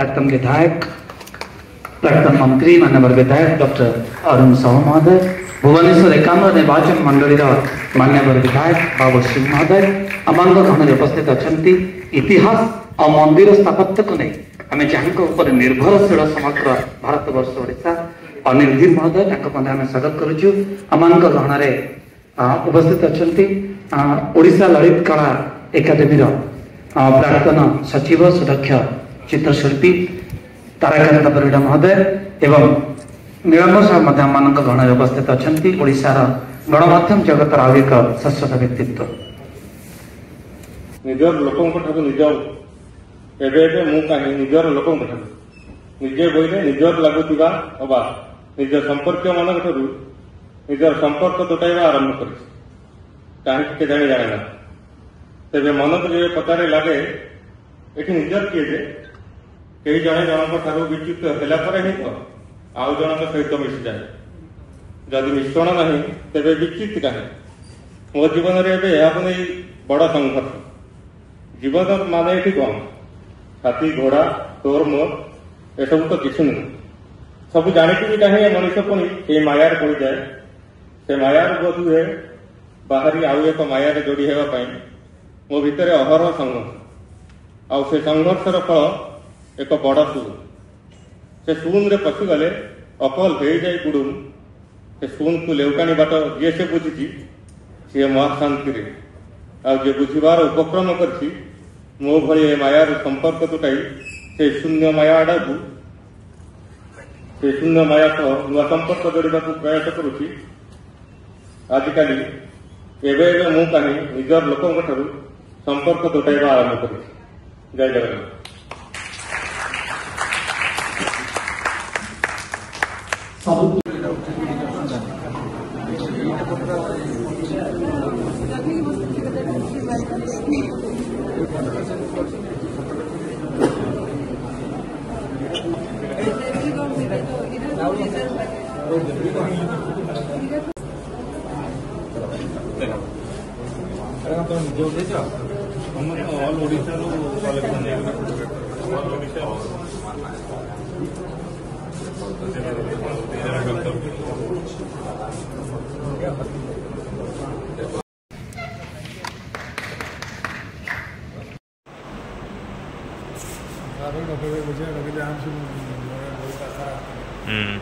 प्राक्तन विधायक प्राक्तन मंत्री माननीय विधायक डॉक्टर अरुण साहू महोदय, भुवनेश्वर 51 निर्वाचन मंडली माननीय विधायक बाबू सिंह महोदय आम गहन उपस्थित अच्छा। इतिहास और मंदिर स्थापत्य को नहीं आम जहाँ निर्भरशील समग्र भारत वर्ष ओडिशा अनिल धीर महोदय आम स्वागत करुचु। आम गहन उपस्थित अच्छा ओडिशा ललित कला एकाडेमी प्राक्तन सचिव सुदक्ष चित्रशिल्पी ताराकांत परिड़ा महोदय एवं नीलम साहब गहन उपस्थित अच्छा। ओडिशार गणमाध्यम जगतर आउ एक शाश्वत व्यक्तित्व निजर लोकों निज एवं मुझे निजर लोकों निजे बोले निजर लगुवा अबा निज संपर्क मान निजर संपर्क तुटाइवा आरंभ कर कहीं जाने जाने ना तेज मन को जो पचारे लगे ये निजर किए कई जड़े जन विच्युत होगापर ही तो आउ जन सहित मिसी जाए जदि मिश्रण ना तेज विच्युत कहीं मो जीवन में बड़ संघर्ष जीवन मान ये कौन हाथी घोड़ा तोर मोर एसबू तो किसी नुह सब जाणी भी कहीं मनुष्य पुणी ये मायार पड़ जाए से मायार बोध हुए बाहरी आउ एक मायार जोड़ी होगापाई मो भितर अहरह संघर्ष आउ से संघर्षर फल एक बड़ शून से शून रे पशिगले अकल हो जाए गुड़ुम से शून को लेउकानी बाट जी से बुझी सी महाशांति आजे बुझार उपक्रम कर मो भली मायार संपर्क तुटाई से शून्य माया आड़ा को से शून्य माया सह नुआ संपर्क जोड़ा प्रयास करुच्ची। आजिकल एवं मु कहीं निजर लोकों संपर्क तुटाइवा आरंभ कर। जय जगन्नाथ। Hmm.